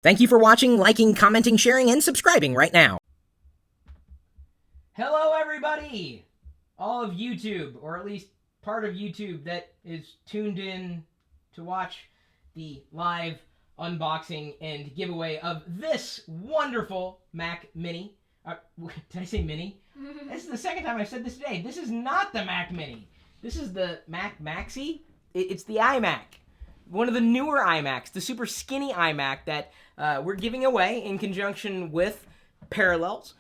Thank you for watching, liking, commenting, sharing, and subscribing right now. Hello, everybody! All of YouTube, or at least part of YouTube that is tuned in to watch the live unboxing and giveaway of this wonderful Mac Mini. Did I say Mini? This is the second time I've said this today. This is not the Mac Mini. This is the Mac Maxi. It's the iMac. One of the newer iMacs, the super skinny iMac that we're giving away in conjunction with Parallels.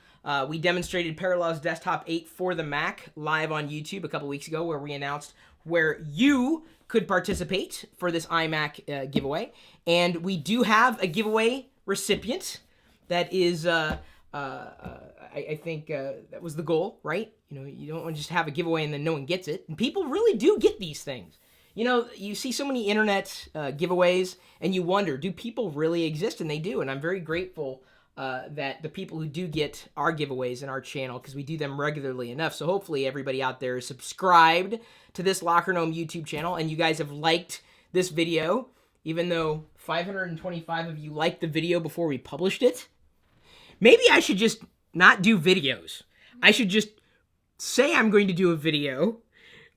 We demonstrated Parallels Desktop 8 for the Mac live on YouTube a couple weeks ago, where we announced where you could participate for this iMac giveaway. And we do have a giveaway recipient that is, I think that was the goal, right? You know, you don't want to just have a giveaway and then no one gets it. And people really do get these things. You know, you see so many internet giveaways, and you wonder, do people really exist? And they do, and I'm very grateful that the people who do get our giveaways in our channel, because we do them regularly enough. So hopefully everybody out there is subscribed to this Locker Gnome YouTube channel, and you guys have liked this video, even though 525 of you liked the video before we published it. Maybe I should just not do videos. I should just say I'm going to do a video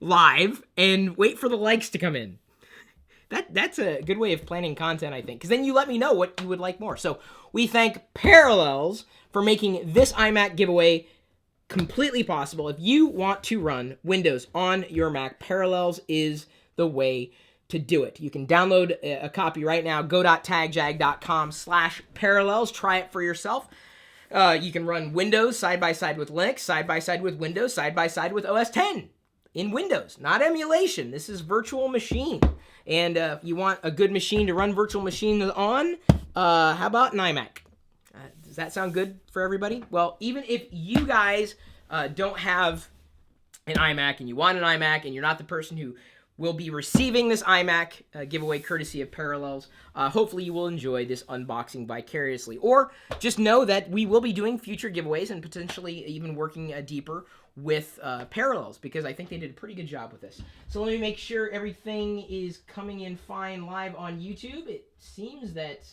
live and wait for the likes to come in. That's a good way of planning content, I think, because then you let me know what you would like more. So we thank Parallels for making this iMac giveaway completely possible. If you want to run Windows on your Mac, Parallels is the way to do it. You can download a copy right now, go.tagjag.com/parallels. Try it for yourself. You can run Windows side by side with Linux, side by side with Windows, side by side with OS X. In Windows, not emulation. This is virtual machine. And if you want a good machine to run virtual machines on, how about an iMac? Does that sound good for everybody? Well, even if you guys don't have an iMac and you want an iMac and you're not the person who will be receiving this iMac giveaway courtesy of Parallels, hopefully you will enjoy this unboxing vicariously. Or just know that we will be doing future giveaways and potentially even working deeper with Parallels, because I think they did a pretty good job with this. So let me make sure everything is coming in fine live on YouTube. It seems that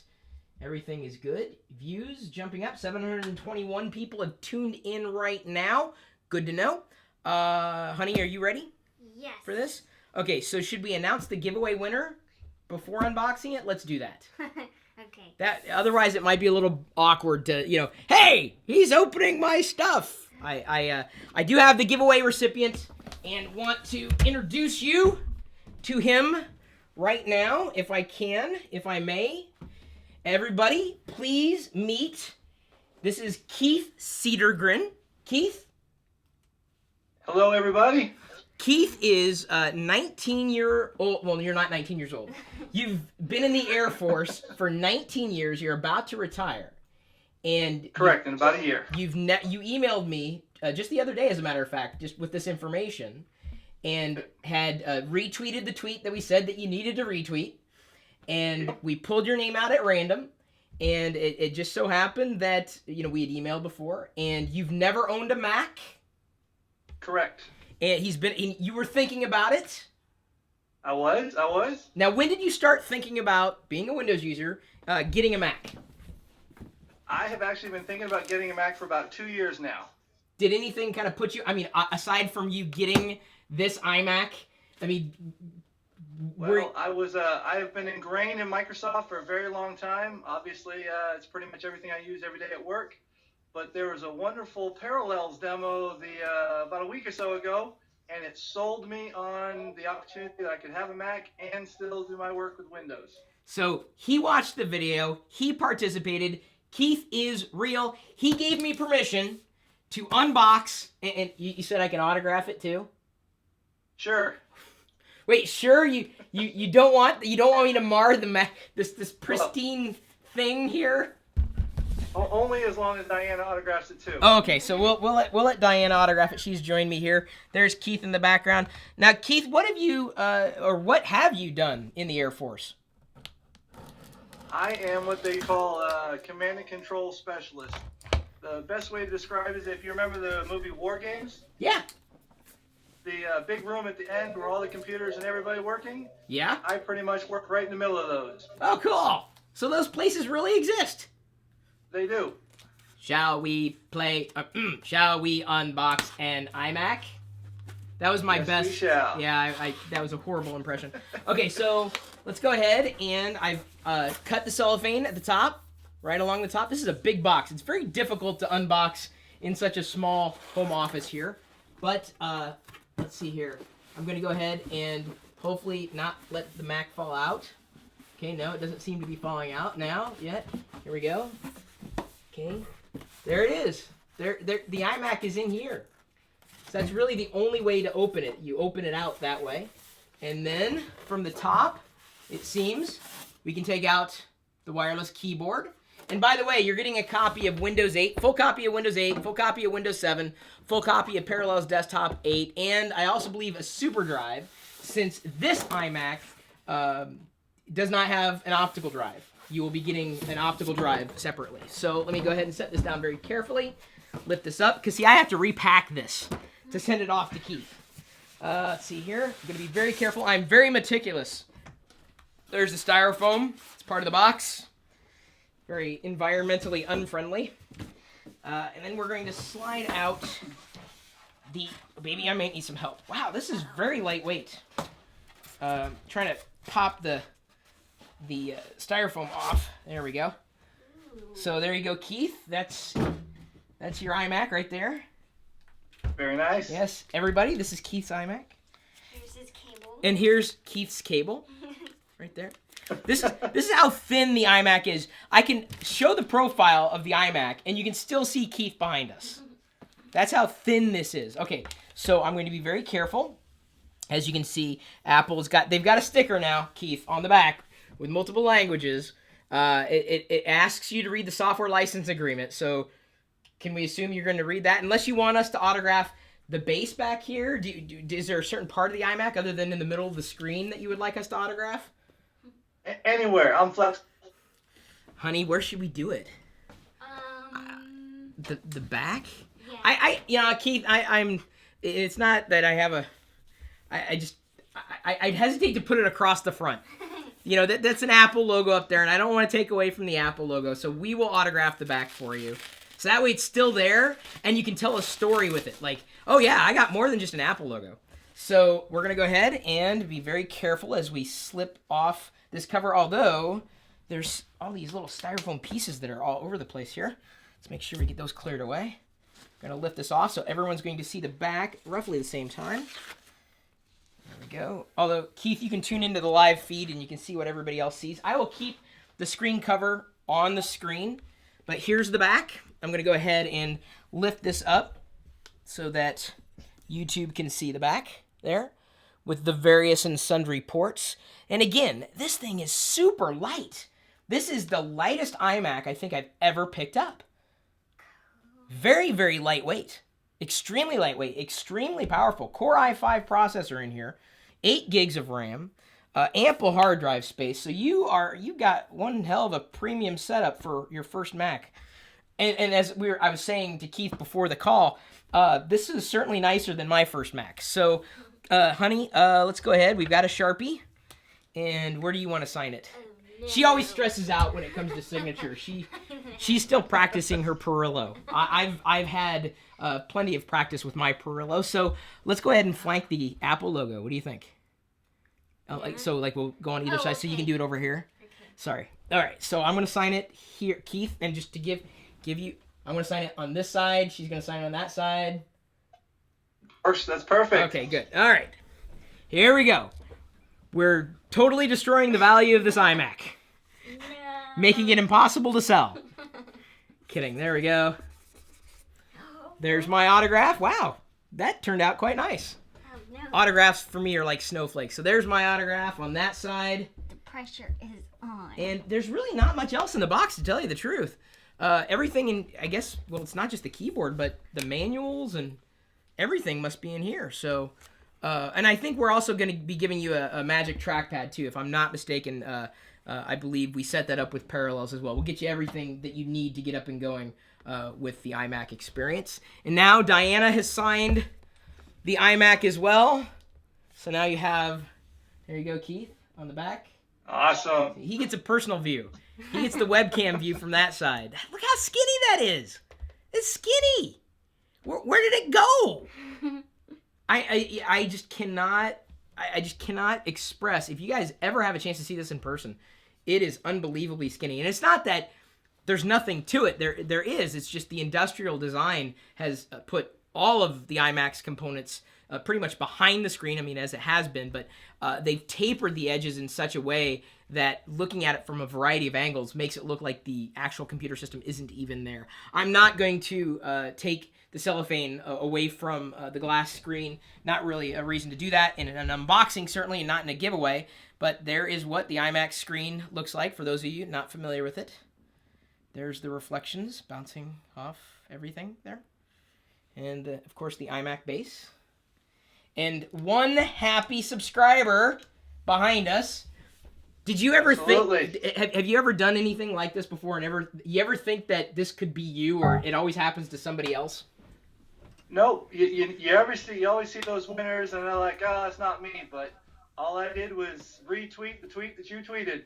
everything is good. Views jumping up. 721 people have tuned in right now. Good to know. Honey, are you ready? Yes. For this? Okay, so should we announce the giveaway winner before unboxing it? Let's do that. Okay. Otherwise, it might be a little awkward to, hey, he's opening my stuff. I do have the giveaway recipient and want to introduce you to him right now, if I can, if I may. Everybody, please meet. This is Keith Cedergren. Keith? Hello, everybody. Keith is 19-year-old. Well, you're not 19 years old. You've been in the Air Force for 19 years. You're about to retire. And correct, in about a year. You emailed me just the other day, as a matter of fact, just with this information, and had retweeted the tweet that we said that you needed to retweet, and we pulled your name out at random, and it just so happened that we had emailed before, and you've never owned a Mac. Correct. And you were thinking about it. I was. Now, when did you start thinking about being a Windows user, getting a Mac? I have actually been thinking about getting a Mac for about 2 years now. Did anything kind of put you, aside from you getting this iMac, Well, I have been ingrained in Microsoft for a very long time. Obviously, it's pretty much everything I use every day at work. But there was a wonderful Parallels demo about a week or so ago, and it sold me on the opportunity that I could have a Mac and still do my work with Windows. So he watched the video, he participated. Keith is real. He gave me permission to unbox, and you said I can autograph it too? Sure. Wait, sure? You don't want me to mar this pristine thing here? Only as long as Diana autographs it too. Oh, okay, so we'll let Diana autograph it. She's joined me here. There's Keith in the background. Now, Keith, what have you done in the Air Force? I am what they call a command and control specialist. The best way to describe it is, if you remember the movie War Games. Yeah. The big room at the end where all the computers and everybody working. Yeah. I pretty much work right in the middle of those. Oh, cool. So those places really exist. They do. Shall we play? Shall we unbox an iMac? That was my Yes, best. we shall. Yeah, I that was a horrible impression. Okay, so let's go ahead and I've cut the cellophane at the top, right along the top. This is a big box. It's very difficult to unbox in such a small home office here. But let's see here. I'm gonna go ahead and hopefully not let the Mac fall out. Okay, no, it doesn't seem to be falling out now yet. Here we go. Okay, there it is. The iMac is in here. So that's really the only way to open it. You open it out that way. And then from the top, it seems, we can take out the wireless keyboard. And by the way, you're getting a copy of Windows 8, full copy of Windows 8, full copy of Windows 7, full copy of Parallels Desktop 8, and I also believe a super drive, since this iMac does not have an optical drive. You will be getting an optical drive separately. So let me go ahead and set this down very carefully. Lift this up, because see, I have to repack this to send it off to Keith. Let's see here. I'm going to be very careful. I'm very meticulous. There's the styrofoam. It's part of the box. Very environmentally unfriendly. And then we're going to slide out the... Baby, I may need some help. Wow, this is very lightweight. Trying to pop the styrofoam off. There we go. So there you go, Keith. That's your iMac right there. Very nice. Yes, everybody, this is Keith's iMac. Here's his cable. And here's Keith's cable. Right there. This is how thin the iMac is. I can show the profile of the iMac, and you can still see Keith behind us. That's how thin this is. Okay, so I'm going to be very careful. As you can see, they've got a sticker now, Keith, on the back with multiple languages. It asks you to read the software license agreement. So can we assume you're going to read that? Unless you want us to autograph the base back here. Is there a certain part of the iMac other than in the middle of the screen that you would like us to autograph? Anywhere. I'm flexible. Honey, where should we do it? The back? Yeah. Keith, I'm. It's not that I have a. I'd hesitate to put it across the front. That's an Apple logo up there, and I don't want to take away from the Apple logo, so we will autograph the back for you. So that way it's still there, and you can tell a story with it. Like, oh yeah, I got more than just an Apple logo. So we're going to go ahead and be very careful as we slip off this cover, although there's all these little styrofoam pieces that are all over the place here. Let's make sure we get those cleared away. I'm going to lift this off so everyone's going to see the back roughly the same time. There we go. Although, Keith, you can tune into the live feed and you can see what everybody else sees. I will keep the screen cover on the screen, but here's the back. I'm going to go ahead and lift this up so that YouTube can see the back there with the various and sundry ports. And again, this thing is super light. This is the lightest iMac I think I've ever picked up. Very, very lightweight. Extremely lightweight, extremely powerful. Core i5 processor in here, 8 gigs of RAM, ample hard drive space. So you got one hell of a premium setup for your first Mac. And as I was saying to Keith before the call, this is certainly nicer than my first Mac. So, honey, let's go ahead. We've got a Sharpie, and where do you want to sign it? No. She always stresses out when it comes to signature. She's still practicing her Perillo. I've had plenty of practice with my Perillo, so let's go ahead and flank the Apple logo. What do you think? We'll go on either side, so you can do it over here. Okay. Sorry. All right, so I'm gonna sign it here, Keith, and just to give you, I'm gonna sign it on this side. She's gonna sign it on that side. That's perfect. Okay, good. All right, here we go. We're totally destroying the value of this iMac, No. making it impossible to sell. Kidding. There we go. There's my autograph. Wow, that turned out quite nice. Oh, no. Autographs for me are like snowflakes. So there's my autograph on that side. The pressure is on. And there's really not much else in the box, to tell you the truth. Everything in, I guess, well, it's not just the keyboard, but the manuals and everything must be in here. So, and I think we're also going to be giving you a magic trackpad, too. If I'm not mistaken, I believe we set that up with Parallels as well. We'll get you everything that you need to get up and going with the iMac experience. And now Diana has signed the iMac as well. So now you have, there you go, Keith, on the back. Awesome. He gets a personal view. He gets the webcam view from that side. Look how skinny that is. It's skinny. Where did it go? I just cannot. I just cannot express. If you guys ever have a chance to see this in person, it is unbelievably skinny. And it's not that there's nothing to it. There is. It's just the industrial design has put all of the iMac's components pretty much behind the screen. I mean, as it has been, but they've tapered the edges in such a way that looking at it from a variety of angles makes it look like the actual computer system isn't even there. I'm not going to take the cellophane away from the glass screen. Not really a reason to do that in an unboxing, certainly, and not in a giveaway. But there is what the iMac screen looks like for those of you not familiar with it. There's the reflections bouncing off everything there. And, of course, the iMac base. And one happy subscriber behind us. Did you ever think, have you ever done anything like this before and you ever think that this could be you or it always happens to somebody else? No, you always see those winners and they're like, oh, it's not me, but all I did was retweet the tweet that you tweeted.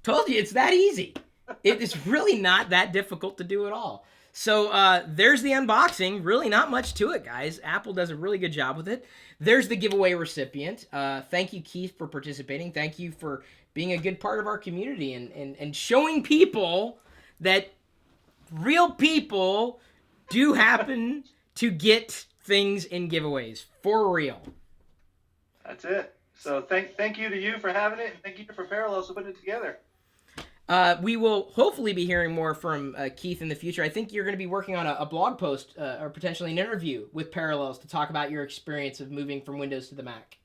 Told you, it's that easy. It's really not that difficult to do at all. So there's the unboxing. Really not much to it, guys. Apple does a really good job with it. There's the giveaway recipient. Thank you, Keith, for participating. Thank you for being a good part of our community and showing people that real people do happen to get things in giveaways. For real. That's it. So thank you to you for having it, and thank you for Parallels for putting it together. We will hopefully be hearing more from Keith in the future. I think you're going to be working on a blog post or potentially an interview with Parallels to talk about your experience of moving from Windows to the Mac.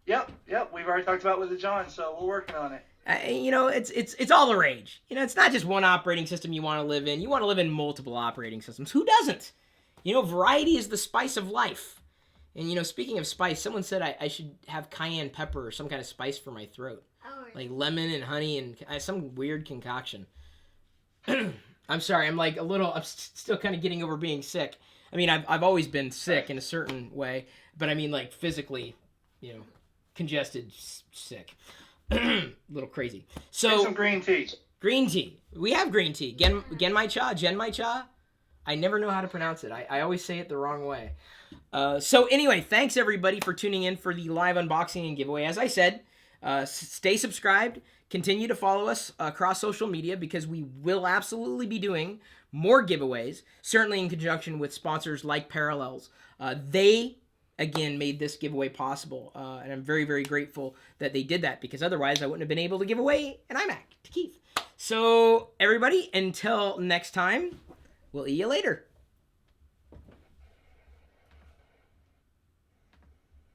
Yep. We've already talked about it with John, so we're working on it. It's all the rage. It's not just one operating system you want to live in. You want to live in multiple operating systems. Who doesn't? Variety is the spice of life. And, speaking of spice, someone said I should have cayenne pepper or some kind of spice for my throat. Oh, Like lemon and honey and some weird concoction. I'm sorry, I'm still kind of getting over being sick. I mean, I've always been sick in a certain way, but I mean like physically, congested, sick. Little crazy. So Get some green tea. Green tea. We have green tea. Genmai cha. I never know how to pronounce it. I always say it the wrong way. So anyway, thanks everybody for tuning in for the live unboxing and giveaway. As I said, stay subscribed. Continue to follow us across social media because we will absolutely be doing more giveaways, certainly in conjunction with sponsors like Parallels. They, again, made this giveaway possible, and I'm very, very grateful that they did that because otherwise I wouldn't have been able to give away an iMac to Keith. So, everybody, until next time, we'll see you later.